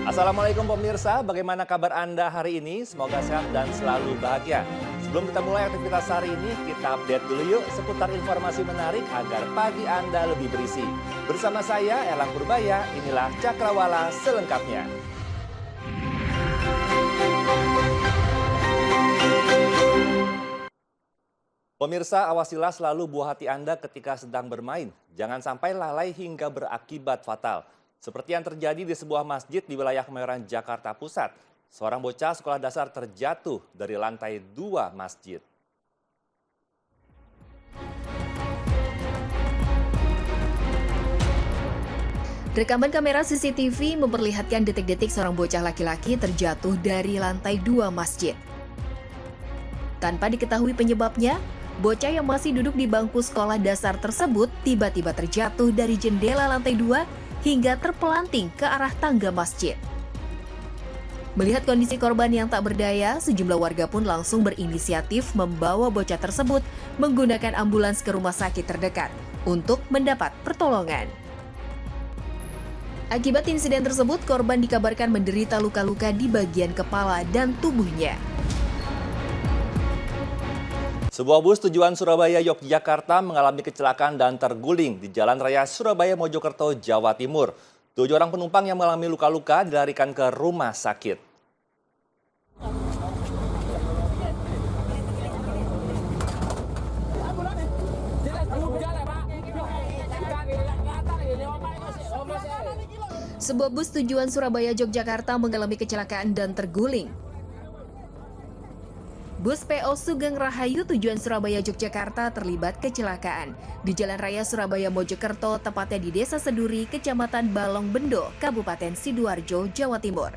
Assalamualaikum pemirsa, bagaimana kabar Anda hari ini? Semoga sehat dan selalu bahagia. Sebelum kita mulai aktivitas hari ini, kita update dulu yuk seputar informasi menarik agar pagi Anda lebih berisi. Bersama saya, Elang Purbaya, inilah Cakrawala selengkapnya. Pemirsa, awasilah selalu buah hati Anda ketika sedang bermain. Jangan sampai lalai hingga berakibat fatal. Seperti yang terjadi di sebuah masjid di wilayah Kemayoran, Jakarta Pusat. Seorang bocah sekolah dasar terjatuh dari lantai 2 masjid. Rekaman kamera CCTV memperlihatkan detik-detik seorang bocah laki-laki terjatuh dari lantai 2 masjid. Tanpa diketahui penyebabnya, bocah yang masih duduk di bangku sekolah dasar tersebut tiba-tiba terjatuh dari jendela lantai 2 hingga terpelanting ke arah tangga masjid. Melihat kondisi korban yang tak berdaya, sejumlah warga pun langsung berinisiatif membawa bocah tersebut menggunakan ambulans ke rumah sakit terdekat untuk mendapat pertolongan. Akibat insiden tersebut, korban dikabarkan menderita luka-luka di bagian kepala dan tubuhnya. Sebuah bus tujuan Surabaya Yogyakarta mengalami kecelakaan dan terguling di Jalan Raya Surabaya Mojokerto, Jawa Timur. 7 orang penumpang yang mengalami luka-luka dilarikan ke rumah sakit. Sebuah bus tujuan Surabaya Yogyakarta mengalami kecelakaan dan terguling. Bus PO Sugeng Rahayu tujuan Surabaya Yogyakarta terlibat kecelakaan di Jalan Raya Surabaya Mojokerto, tepatnya di Desa Seduri, Kecamatan Balong Bendo, Kabupaten Sidoarjo, Jawa Timur.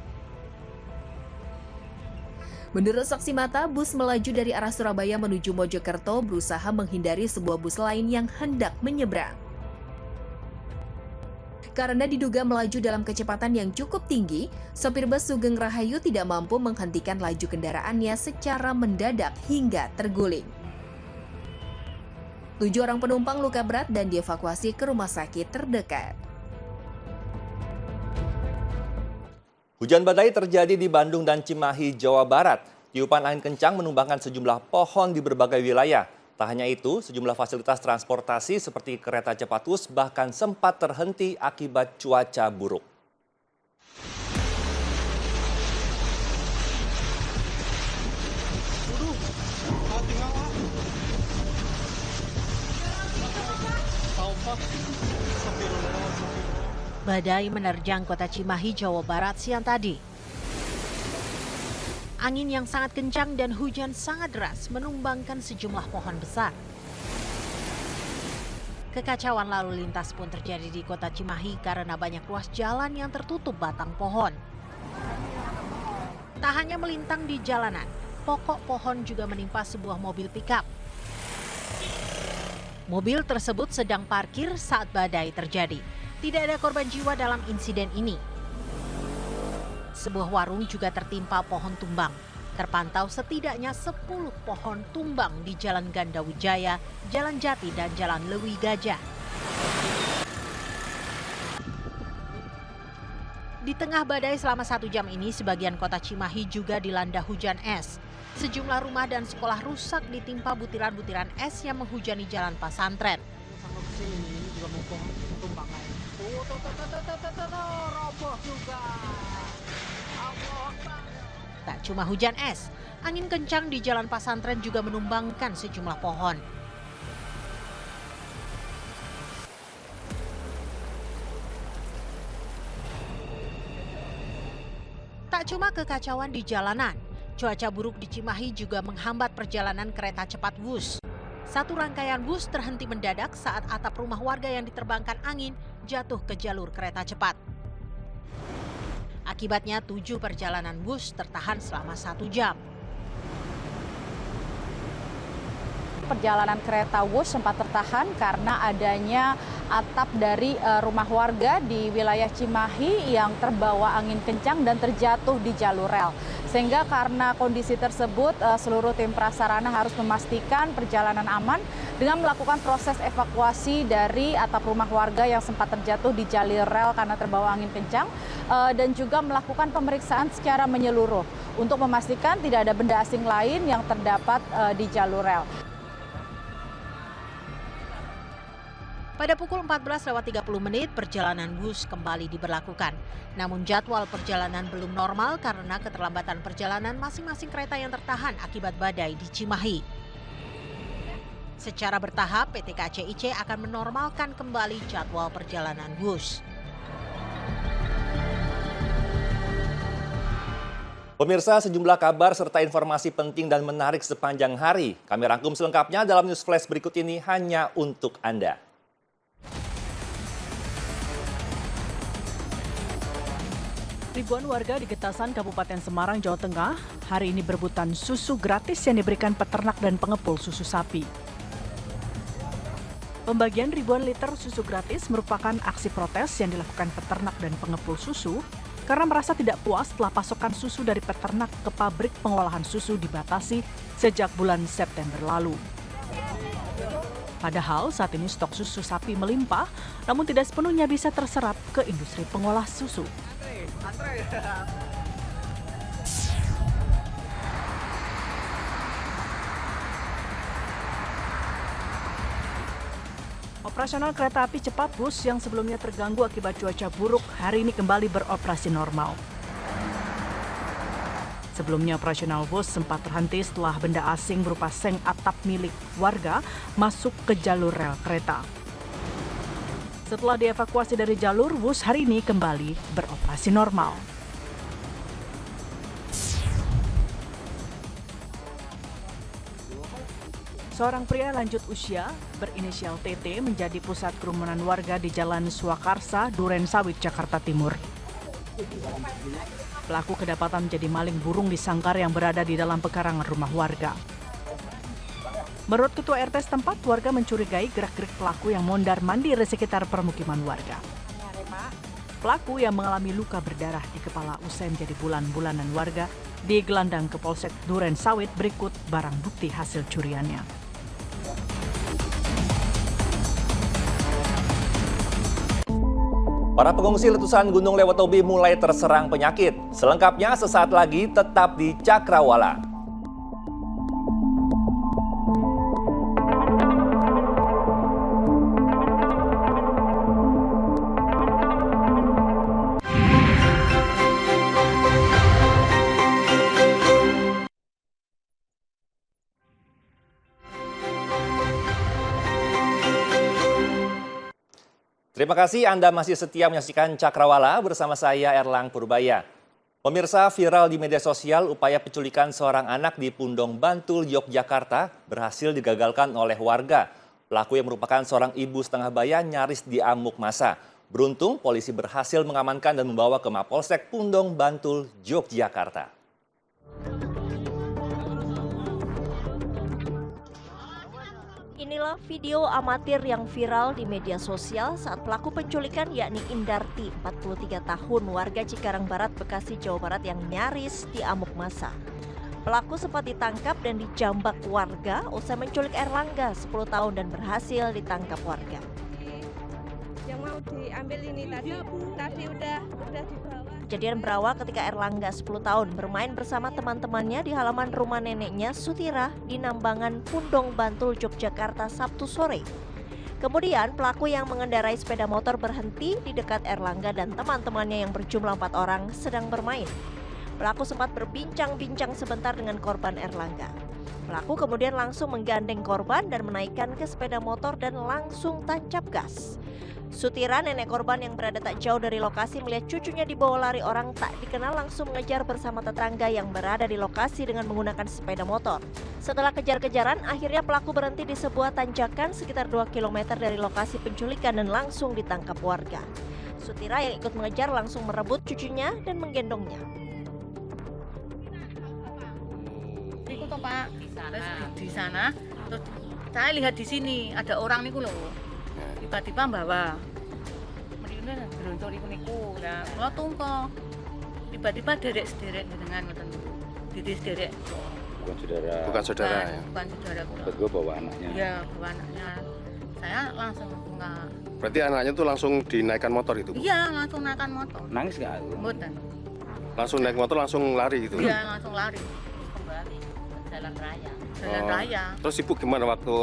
Menurut saksi mata, bus melaju dari arah Surabaya menuju Mojokerto berusaha menghindari sebuah bus lain yang hendak menyeberang. Karena diduga melaju dalam kecepatan yang cukup tinggi, sopir bus Sugeng Rahayu tidak mampu menghentikan laju kendaraannya secara mendadak hingga terguling. 7 orang penumpang luka berat dan dievakuasi ke rumah sakit terdekat. Hujan badai terjadi di Bandung dan Cimahi, Jawa Barat. Tiupan angin kencang menumbangkan sejumlah pohon di berbagai wilayah. Tak hanya itu, sejumlah fasilitas transportasi seperti kereta cepat Wus bahkan sempat terhenti akibat cuaca buruk. Badai menerjang kota Cimahi, Jawa Barat siang tadi. Angin yang sangat kencang dan hujan sangat deras menumbangkan sejumlah pohon besar. Kekacauan lalu lintas pun terjadi di kota Cimahi karena banyak ruas jalan yang tertutup batang pohon. Tak hanya melintang di jalanan, pokok pohon juga menimpa sebuah mobil pickup. Mobil tersebut sedang parkir saat badai terjadi. Tidak ada korban jiwa dalam insiden ini. Sebuah warung juga tertimpa pohon tumbang. Terpantau setidaknya 10 pohon tumbang di Jalan Gandawijaya, Jalan Jati, dan Jalan Lewi Gajah. Di tengah badai selama 1 jam ini, sebagian kota Cimahi juga dilanda hujan es. Sejumlah rumah dan sekolah rusak ditimpa butiran-butiran es yang menghujani jalan pesantren. Tak cuma hujan es, angin kencang di jalan pesantren juga menumbangkan sejumlah pohon. Tak cuma kekacauan di jalanan, cuaca buruk di Cimahi juga menghambat perjalanan kereta cepat Wus. Satu rangkaian bus terhenti mendadak saat atap rumah warga yang diterbangkan angin jatuh ke jalur kereta cepat. Akibatnya 7 perjalanan bus tertahan selama 1 jam. Perjalanan kereta Wus sempat tertahan karena adanya atap dari rumah warga di wilayah Cimahi yang terbawa angin kencang dan terjatuh di jalur rel. Sehingga karena kondisi tersebut seluruh tim prasarana harus memastikan perjalanan aman dengan melakukan proses evakuasi dari atap rumah warga yang sempat terjatuh di jalur rel karena terbawa angin kencang. dan juga melakukan pemeriksaan secara menyeluruh untuk memastikan tidak ada benda asing lain yang terdapat di jalur rel. Pada pukul 14.30 perjalanan bus kembali diberlakukan. Namun jadwal perjalanan belum normal karena keterlambatan perjalanan masing-masing kereta yang tertahan akibat badai di Cimahi. Secara bertahap, PT KCIC akan menormalkan kembali jadwal perjalanan bus. Pemirsa, sejumlah kabar serta informasi penting dan menarik sepanjang hari. Kami rangkum selengkapnya dalam News Flash berikut ini hanya untuk Anda. Ribuan warga di Getasan, Kabupaten Semarang, Jawa Tengah, hari ini berebutan susu gratis yang diberikan peternak dan pengepul susu sapi. Pembagian ribuan liter susu gratis merupakan aksi protes yang dilakukan peternak dan pengepul susu karena merasa tidak puas setelah pasokan susu dari peternak ke pabrik pengolahan susu dibatasi sejak bulan September lalu. Padahal saat ini stok susu sapi melimpah, namun tidak sepenuhnya bisa terserap ke industri pengolah susu. Operasional kereta api cepat bus yang sebelumnya terganggu akibat cuaca buruk hari ini kembali beroperasi normal. Sebelumnya operasional bus sempat terhenti setelah benda asing berupa seng atap milik warga masuk ke jalur rel kereta. Setelah dievakuasi dari jalur, bus hari ini kembali beroperasi normal. Seorang pria lanjut usia berinisial TT menjadi pusat kerumunan warga di Jalan Swakarsa, Duren Sawit, Jakarta Timur. Pelaku kedapatan menjadi maling burung di sangkar yang berada di dalam pekarangan rumah warga. Menurut Ketua RT setempat, warga mencurigai gerak-gerik pelaku yang mondar-mandir di sekitar permukiman warga. Pelaku yang mengalami luka berdarah di kepala usai menjadi bulan-bulanan warga digelandang ke Polsek Duren Sawit berikut barang bukti hasil curiannya. Para pengungsi letusan Gunung Lewatobi mulai terserang penyakit. Selengkapnya sesaat lagi tetap di Cakrawala. Terima kasih Anda masih setia menyaksikan Cakrawala bersama saya Erlang Purbaya. Pemirsa, viral di media sosial upaya penculikan seorang anak di Pundong Bantul, Yogyakarta berhasil digagalkan oleh warga. Pelaku yang merupakan seorang ibu setengah baya nyaris diamuk massa. Beruntung polisi berhasil mengamankan dan membawa ke Mapolsek Pundong Bantul, Yogyakarta. Inilah video amatir yang viral di media sosial saat pelaku penculikan yakni Indarti, 43 tahun, warga Cikarang Barat, Bekasi, Jawa Barat yang nyaris diamuk massa. Pelaku sempat ditangkap dan dijambak warga usai menculik Erlangga, 10 tahun dan berhasil ditangkap warga. Yang mau diambil ini tadi udah dibawa. Kejadian berawal ketika Erlangga, 10 tahun, bermain bersama teman-temannya di halaman rumah neneknya Sutira di Nambangan, Pundong Bantul, Yogyakarta, Sabtu sore. Kemudian pelaku yang mengendarai sepeda motor berhenti di dekat Erlangga dan teman-temannya yang berjumlah 4 orang sedang bermain. Pelaku sempat berbincang-bincang sebentar dengan korban Erlangga. Pelaku kemudian langsung menggandeng korban dan menaikkan ke sepeda motor dan langsung tancap gas. Sutira, nenek korban yang berada tak jauh dari lokasi, melihat cucunya dibawa lari orang tak dikenal langsung mengejar bersama tetangga yang berada di lokasi dengan menggunakan sepeda motor. Setelah kejar-kejaran, akhirnya pelaku berhenti di sebuah tanjakan sekitar 2 km dari lokasi penculikan dan langsung ditangkap warga. Sutira yang ikut mengejar langsung merebut cucunya dan menggendongnya. Ikut toh Pak, terus di sana, terus saya lihat di sini ada orang niku loh. Tiba-tiba bawa mrene berontor niku. Nah, kula tungko. Tiba-tiba derek-sederek dengan ngoten. Sederek. Bukan saudara ya. Bukan saudara kula. Bego bawa anaknya. Iya, bawa anaknya. Saya langsung enggak. Berarti anaknya tuh langsung dinaikkan motor itu, Bu? Iya, langsung naikkan motor. Nangis nggak? Mboten. Langsung naik motor, langsung lari gitu? Iya, langsung lari. Kembali ke jalan raya. Jalan raya. Terus Ibu gimana waktu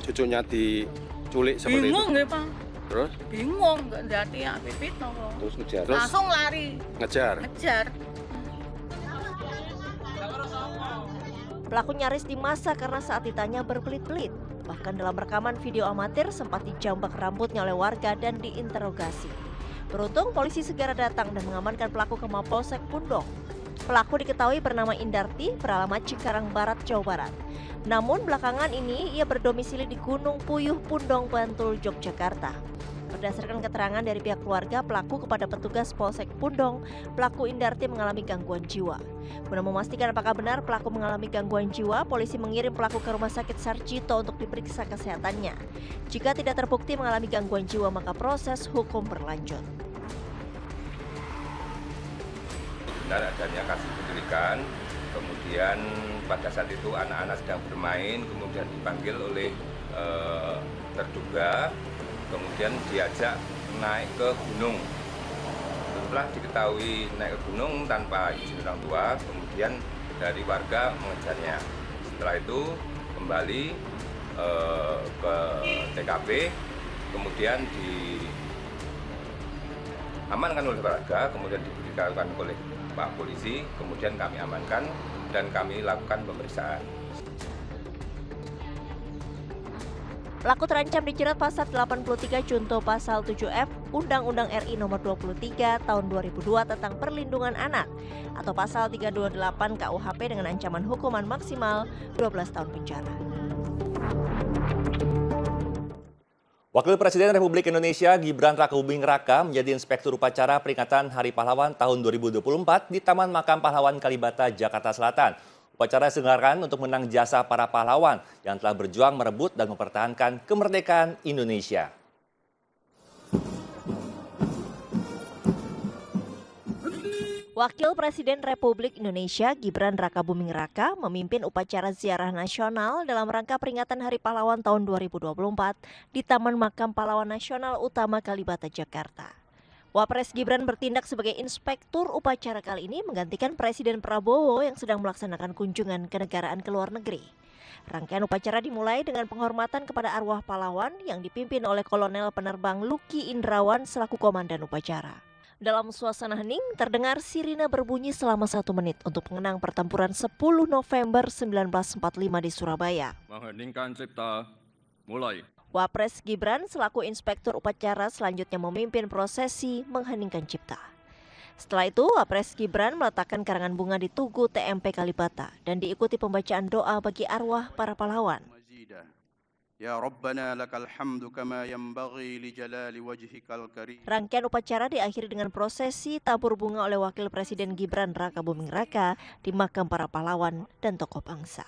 cucunya diculik seperti Bingung itu? nggih, Pak. Terus? Bingung, nggak ndati ya pipit nopo. Terus ngejar. Langsung lari, Ngejar? ngejar. Pelaku nyaris dimasa karena saat ditanya berbelit-belit. Bahkan dalam rekaman video amatir sempat dijambak rambutnya oleh warga dan diinterogasi. Beruntung polisi segera datang dan mengamankan pelaku ke Mapolsek Pundong. Pelaku diketahui bernama Indarti, beralamat Cikarang Barat, Jawa Barat. Namun belakangan ini ia berdomisili di Gunung Puyuh, Pundong, Bantul, Yogyakarta. Berdasarkan keterangan dari pihak keluarga pelaku kepada petugas Polsek Pundong, pelaku Indarti mengalami gangguan jiwa. Guna memastikan apakah benar pelaku mengalami gangguan jiwa, polisi mengirim pelaku ke Rumah Sakit Sarjito untuk diperiksa kesehatannya. Jika tidak terbukti mengalami gangguan jiwa, maka proses hukum berlanjut. Benar adanya kasus penculikan, kemudian pada saat itu anak-anak sedang bermain, kemudian dipanggil oleh terduga, kemudian diajak naik ke gunung. Setelah diketahui naik ke gunung tanpa izin orang tua, kemudian dari warga mengejarnya. Setelah itu kembali ke TKP, kemudian diamankan oleh warga, kemudian diberitahukan oleh Pak Polisi, kemudian kami amankan dan kami lakukan pemeriksaan. Pelaku terancam dijerat pasal 83 junto pasal 7F Undang-Undang RI Nomor 23 Tahun 2002 tentang Perlindungan Anak atau pasal 328 KUHP dengan ancaman hukuman maksimal 12 tahun penjara. Wakil Presiden Republik Indonesia Gibran Rakabuming Raka menjadi Inspektur Upacara Peringatan Hari Pahlawan tahun 2024 di Taman Makam Pahlawan Kalibata, Jakarta Selatan. Upacara diselenggarakan untuk menang jasa para pahlawan yang telah berjuang merebut dan mempertahankan kemerdekaan Indonesia. Wakil Presiden Republik Indonesia Gibran Rakabuming Raka memimpin upacara ziarah nasional dalam rangka peringatan Hari Pahlawan tahun 2024 di Taman Makam Pahlawan Nasional Utama Kalibata, Jakarta. Wapres Gibran bertindak sebagai inspektur upacara kali ini menggantikan Presiden Prabowo yang sedang melaksanakan kunjungan kenegaraan ke luar negeri. Rangkaian upacara dimulai dengan penghormatan kepada arwah pahlawan yang dipimpin oleh Kolonel Penerbang Luki Indrawan selaku komandan upacara. Dalam suasana hening, terdengar sirine berbunyi selama 1 menit untuk mengenang pertempuran 10 November 1945 di Surabaya. Mengheningkan cipta, mulai. Wapres Gibran selaku inspektur upacara selanjutnya memimpin prosesi mengheningkan cipta. Setelah itu, Wapres Gibran meletakkan karangan bunga di Tugu TMP Kalibata dan diikuti pembacaan doa bagi arwah para pahlawan. Ya Rabbana lakal hamdu kama yanbaghi li jalali wajhikal karim. Rangkaian upacara diakhiri dengan prosesi tabur bunga oleh Wakil Presiden Gibran Rakabuming Raka di makam para pahlawan dan tokoh bangsa.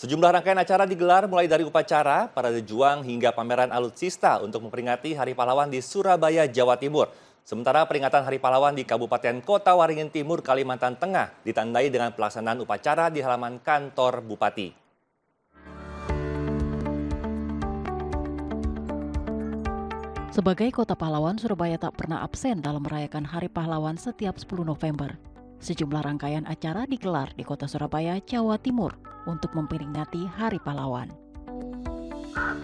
Sejumlah rangkaian acara digelar mulai dari upacara, parade juang hingga pameran alutsista untuk memperingati Hari Pahlawan di Surabaya, Jawa Timur. Sementara peringatan Hari Pahlawan di Kabupaten Kota Waringin Timur, Kalimantan Tengah ditandai dengan pelaksanaan upacara di halaman kantor Bupati. Sebagai kota pahlawan, Surabaya tak pernah absen dalam merayakan Hari Pahlawan setiap 10 November. Sejumlah rangkaian acara digelar di kota Surabaya, Jawa Timur untuk memperingati Hari Pahlawan.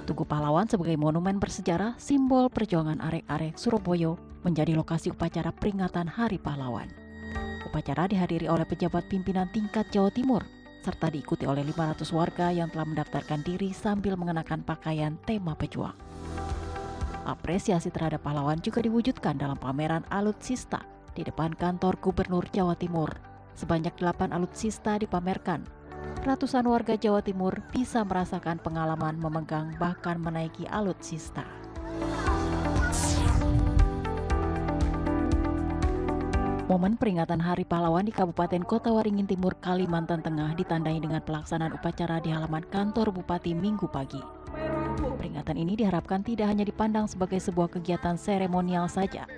Tugu Pahlawan sebagai monumen bersejarah, simbol perjuangan arek-arek Surabaya, menjadi lokasi upacara peringatan Hari Pahlawan. Upacara dihadiri oleh pejabat pimpinan tingkat Jawa Timur, serta diikuti oleh 500 warga yang telah mendaftarkan diri sambil mengenakan pakaian tema pejuang. Apresiasi terhadap pahlawan juga diwujudkan dalam pameran alutsista di depan kantor Gubernur Jawa Timur. Sebanyak 8 alutsista dipamerkan. Ratusan warga Jawa Timur bisa merasakan pengalaman memegang bahkan menaiki alutsista. Momen peringatan Hari Pahlawan di Kabupaten Kota Waringin Timur, Kalimantan Tengah ditandai dengan pelaksanaan upacara di halaman kantor Bupati Minggu pagi. Peringatan ini diharapkan tidak hanya dipandang sebagai sebuah kegiatan seremonial saja,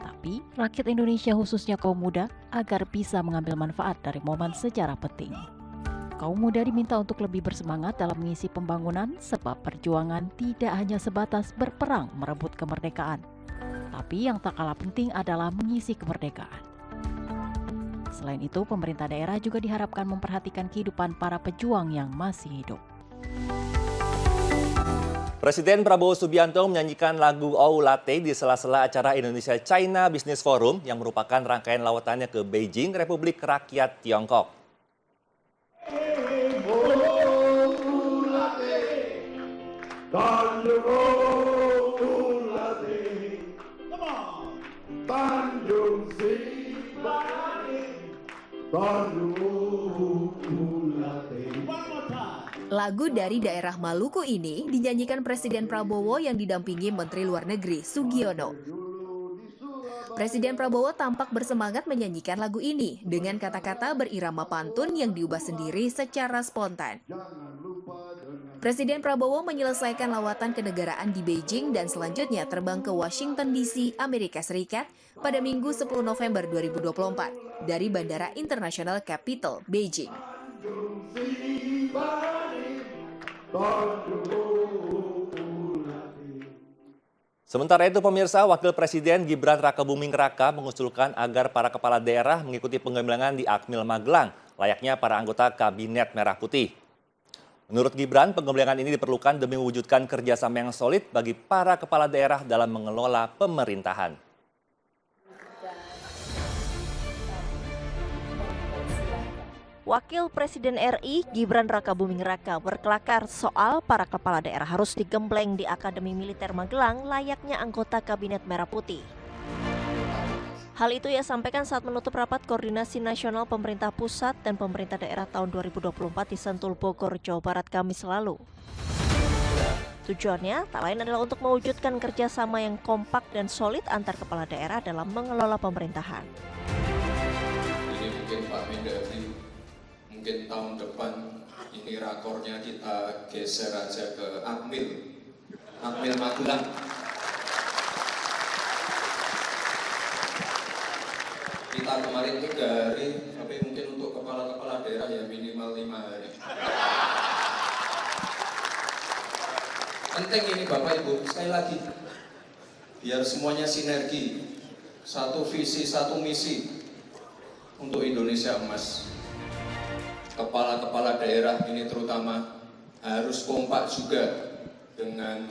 tapi rakyat Indonesia khususnya kaum muda agar bisa mengambil manfaat dari momen sejarah penting. Kaum muda diminta untuk lebih bersemangat dalam mengisi pembangunan sebab perjuangan tidak hanya sebatas berperang merebut kemerdekaan, tapi yang tak kalah penting adalah mengisi kemerdekaan. Selain itu, pemerintah daerah juga diharapkan memperhatikan kehidupan para pejuang yang masih hidup. Presiden Prabowo Subianto menyanyikan lagu Oh Latte di sela-sela acara Indonesia-China Business Forum yang merupakan rangkaian lawatannya ke Beijing, Republik Rakyat Tiongkok. Lagu dari daerah Maluku ini dinyanyikan Presiden Prabowo yang didampingi Menteri Luar Negeri Sugiono. Presiden Prabowo tampak bersemangat menyanyikan lagu ini dengan kata-kata berirama pantun yang diubah sendiri secara spontan. Presiden Prabowo menyelesaikan lawatan kenegaraan di Beijing dan selanjutnya terbang ke Washington DC, Amerika Serikat pada Minggu 10 November 2024 dari Bandara Internasional Capital, Beijing. Sementara itu pemirsa, Wakil Presiden Gibran Rakabuming Raka mengusulkan agar para kepala daerah mengikuti penggemblengan di Akmil Magelang, layaknya para anggota Kabinet Merah Putih. Menurut Gibran, penggemblengan ini diperlukan demi mewujudkan kerjasama yang solid bagi para kepala daerah dalam mengelola pemerintahan. Wakil Presiden RI Gibran Rakabuming Raka berkelakar soal para kepala daerah harus digembleng di Akademi Militer Magelang layaknya anggota Kabinet Merah Putih. Hal itu ia sampaikan saat menutup rapat koordinasi nasional pemerintah pusat dan pemerintah daerah tahun 2024 di Sentul, Bogor, Jawa Barat Kamis lalu. Tujuannya tak lain adalah untuk mewujudkan kerjasama yang kompak dan solid antar kepala daerah dalam mengelola pemerintahan. Ini mungkin Pak Mendagri, mungkin tahun depan ini rakornya kita geser aja ke Akmil Magelang. Kita kemarin 3 hari, tapi mungkin untuk kepala-kepala daerah ya minimal 5 hari. Penting ini Bapak Ibu, sekali lagi, biar semuanya sinergi, satu visi, satu misi untuk Indonesia emas. Kepala-kepala daerah ini terutama harus kompak juga dengan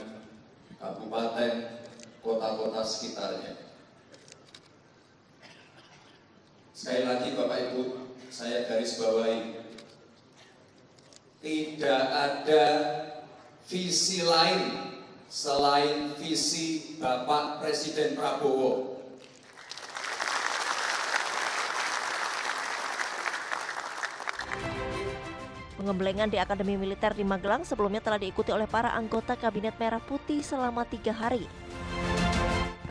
kabupaten, kota-kota sekitarnya. Sekali lagi Bapak Ibu, saya garis bawahi, tidak ada visi lain selain visi Bapak Presiden Prabowo. Pengemblengan di Akademi Militer di Magelang sebelumnya telah diikuti oleh para anggota Kabinet Merah Putih selama 3 hari.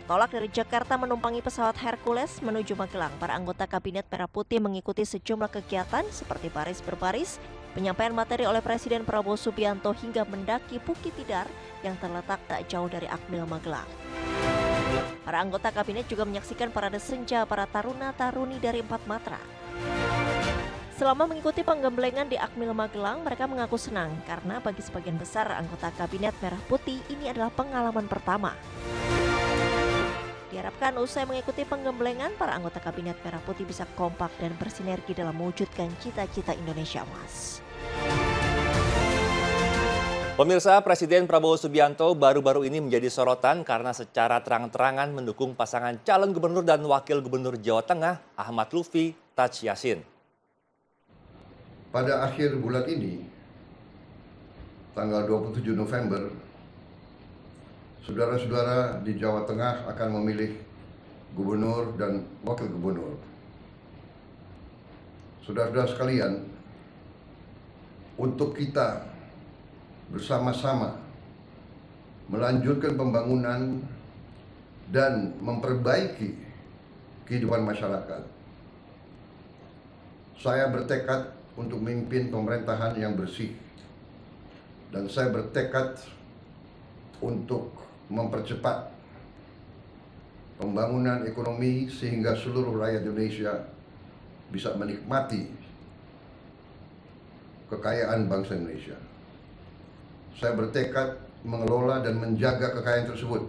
Bertolak dari Jakarta menumpangi pesawat Hercules menuju Magelang, para anggota Kabinet Merah Putih mengikuti sejumlah kegiatan seperti baris berbaris, penyampaian materi oleh Presiden Prabowo Subianto hingga mendaki Bukit Tidar yang terletak tak jauh dari Akmil Magelang. Para anggota kabinet juga menyaksikan parade senja para taruna-taruni dari 4 matra. Selama mengikuti penggemblengan di Akmil Magelang, mereka mengaku senang karena bagi sebagian besar anggota Kabinet Merah Putih ini adalah pengalaman pertama. Diharapkan usai mengikuti penggemblengan, para anggota Kabinet Merah Putih bisa kompak dan bersinergi dalam mewujudkan cita-cita Indonesia Emas. Pemirsa, Presiden Prabowo Subianto baru-baru ini menjadi sorotan karena secara terang-terangan mendukung pasangan calon gubernur dan wakil gubernur Jawa Tengah, Ahmad Lutfi Taj Yassin. Pada akhir bulan ini, tanggal 27 November, saudara-saudara di Jawa Tengah akan memilih gubernur dan wakil gubernur. Saudara-saudara sekalian, untuk kita bersama-sama melanjutkan pembangunan dan memperbaiki kehidupan masyarakat, saya bertekad untuk memimpin pemerintahan yang bersih, dan saya bertekad untuk mempercepat pembangunan ekonomi sehingga seluruh rakyat Indonesia bisa menikmati kekayaan bangsa Indonesia. Saya bertekad mengelola dan menjaga kekayaan tersebut.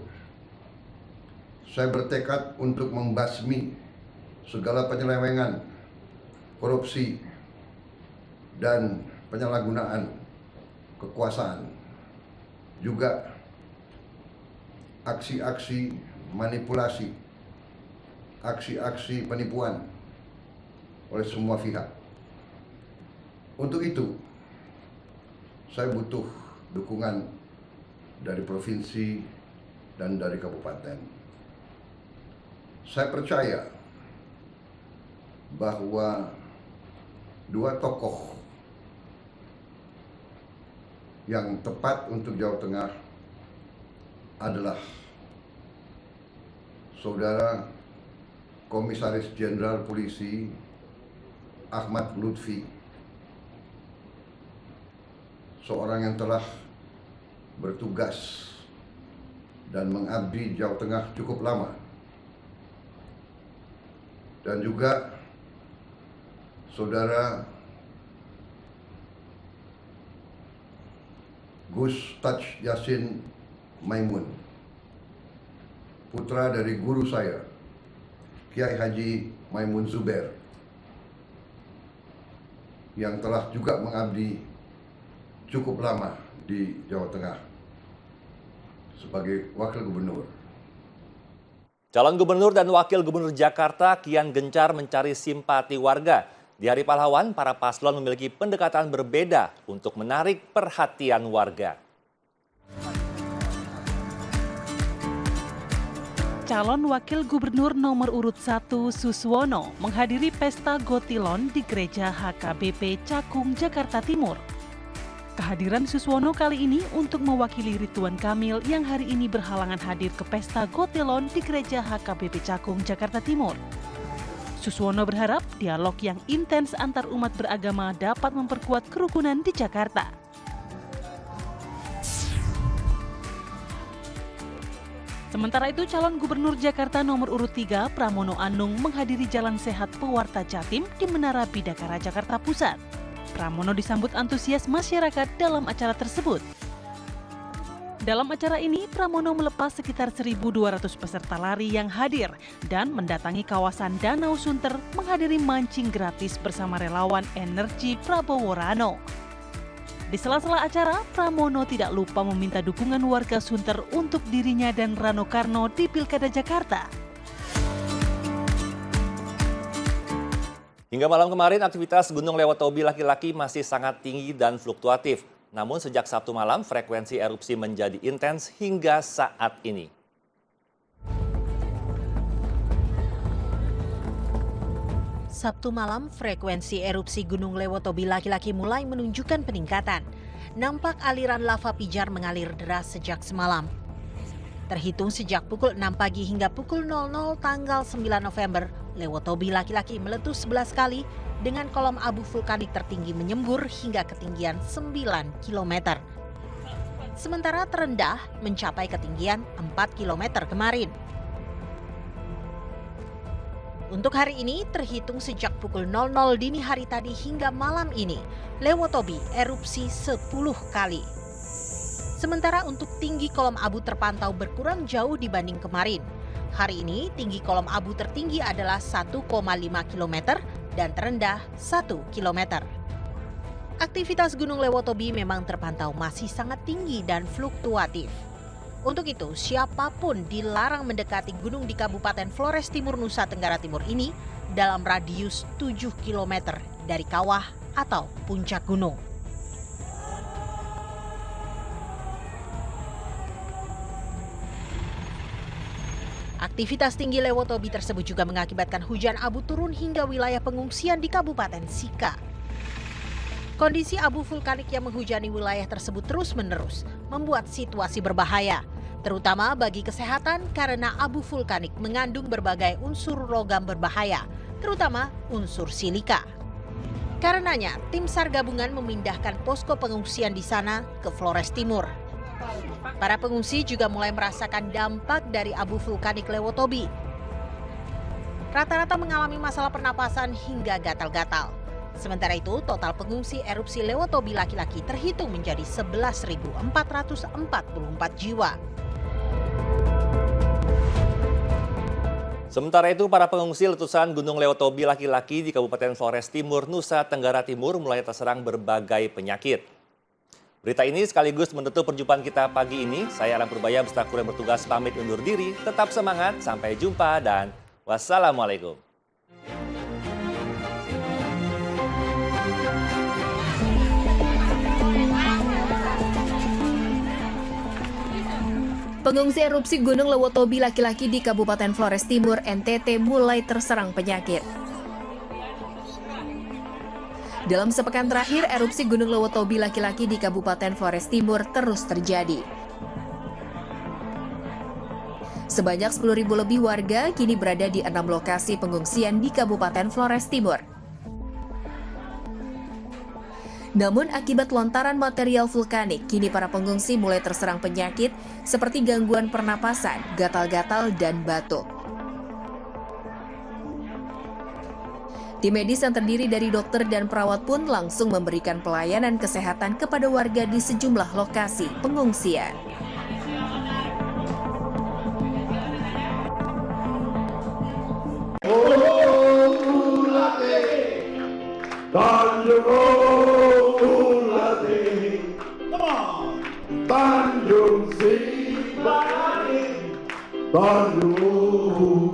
Saya bertekad untuk membasmi segala penyelewengan, korupsi, dan penyalahgunaan kekuasaan. Juga aksi-aksi manipulasi, aksi-aksi penipuan oleh semua pihak. Untuk itu, saya butuh dukungan dari provinsi dan dari kabupaten. Saya percaya bahwa dua tokoh yang tepat untuk Jawa Tengah adalah Saudara Komisaris Jenderal Polisi Ahmad Lutfi, seorang yang telah bertugas dan mengabdi Jawa Tengah cukup lama, dan juga Saudara Gus Taj Yassin Maimun, putra dari guru saya, Kiai Haji Maimun Zubair, yang telah juga mengabdi cukup lama di Jawa Tengah sebagai Wakil Gubernur. Calon Gubernur dan Wakil Gubernur Jakarta kian gencar mencari simpati warga. Di Hari Pahlawan, para paslon memiliki pendekatan berbeda untuk menarik perhatian warga. Calon Wakil Gubernur nomor urut 1 Suswono menghadiri pesta Gotilon di Gereja HKBP Cakung, Jakarta Timur. Kehadiran Suswono kali ini untuk mewakili Ridwan Kamil yang hari ini berhalangan hadir ke pesta Gotilon di Gereja HKBP Cakung, Jakarta Timur. Suswono berharap dialog yang intens antar umat beragama dapat memperkuat kerukunan di Jakarta. Sementara itu, calon Gubernur Jakarta nomor urut 3 Pramono Anung menghadiri Jalan Sehat Pewarta Jatim di Menara Bidakara, Jakarta Pusat. Pramono disambut antusias masyarakat dalam acara tersebut. Dalam acara ini, Pramono melepas sekitar 1.200 peserta lari yang hadir dan mendatangi kawasan Danau Sunter menghadiri mancing gratis bersama relawan Energi Prabowo Rano. Di sela-sela acara, Pramono tidak lupa meminta dukungan warga Sunter untuk dirinya dan Rano Karno di Pilkada Jakarta. Hingga malam kemarin, aktivitas Gunung Lewotobi laki-laki masih sangat tinggi dan fluktuatif. Namun sejak Sabtu malam, frekuensi erupsi menjadi intens hingga saat ini. Sabtu malam, frekuensi erupsi Gunung Lewotobi laki-laki mulai menunjukkan peningkatan. Nampak aliran lava pijar mengalir deras sejak semalam. Terhitung sejak pukul 6 pagi hingga pukul 00 tanggal 9 November, Lewotobi laki-laki meletus 11 kali dengan kolom abu vulkanik tertinggi menyembur hingga ketinggian 9 km. Sementara terendah mencapai ketinggian 4 km kemarin. Untuk hari ini, terhitung sejak pukul 00 dini hari tadi hingga malam ini, Lewotobi erupsi 10 kali. Sementara untuk tinggi kolom abu terpantau berkurang jauh dibanding kemarin. Hari ini, tinggi kolom abu tertinggi adalah 1,5 km dan terendah 1 km. Aktivitas Gunung Lewotobi memang terpantau masih sangat tinggi dan fluktuatif. Untuk itu, siapapun dilarang mendekati gunung di Kabupaten Flores Timur, Nusa Tenggara Timur ini dalam radius 7 km dari kawah atau puncak gunung. Aktivitas tinggi Lewotobi tersebut juga mengakibatkan hujan abu turun hingga wilayah pengungsian di Kabupaten Sika. Kondisi abu vulkanik yang menghujani wilayah tersebut terus-menerus membuat situasi berbahaya, terutama bagi kesehatan karena abu vulkanik mengandung berbagai unsur logam berbahaya, terutama unsur silika. Karenanya, tim SAR gabungan memindahkan posko pengungsian di sana ke Flores Timur. Para pengungsi juga mulai merasakan dampak dari abu vulkanik Lewotobi, Rata-rata mengalami masalah pernapasan hingga gatal-gatal. Sementara itu, total pengungsi erupsi Lewotobi laki-laki terhitung menjadi 11.444 jiwa. Sementara itu, para pengungsi letusan Gunung Lewotobi laki-laki di Kabupaten Flores Timur, Nusa Tenggara Timur mulai terserang berbagai penyakit. Berita ini sekaligus menutup perjumpaan kita pagi ini. Saya Alam Purbaya beserta kru yang bertugas pamit undur diri. Tetap semangat, sampai jumpa dan wassalamualaikum. Pengungsi erupsi Gunung Lewotobi laki-laki di Kabupaten Flores Timur, NTT mulai terserang penyakit. Dalam sepekan terakhir, erupsi Gunung Lewotobi laki-laki di Kabupaten Flores Timur terus terjadi. Sebanyak 10.000 lebih warga kini berada di 6 lokasi pengungsian di Kabupaten Flores Timur. Namun akibat lontaran material vulkanik, kini para pengungsi mulai terserang penyakit seperti gangguan pernapasan, gatal-gatal, dan batuk. Tim medis yang terdiri dari dokter dan perawat pun langsung memberikan pelayanan kesehatan kepada warga di sejumlah lokasi pengungsian. Tanjung Sibari, Tanjung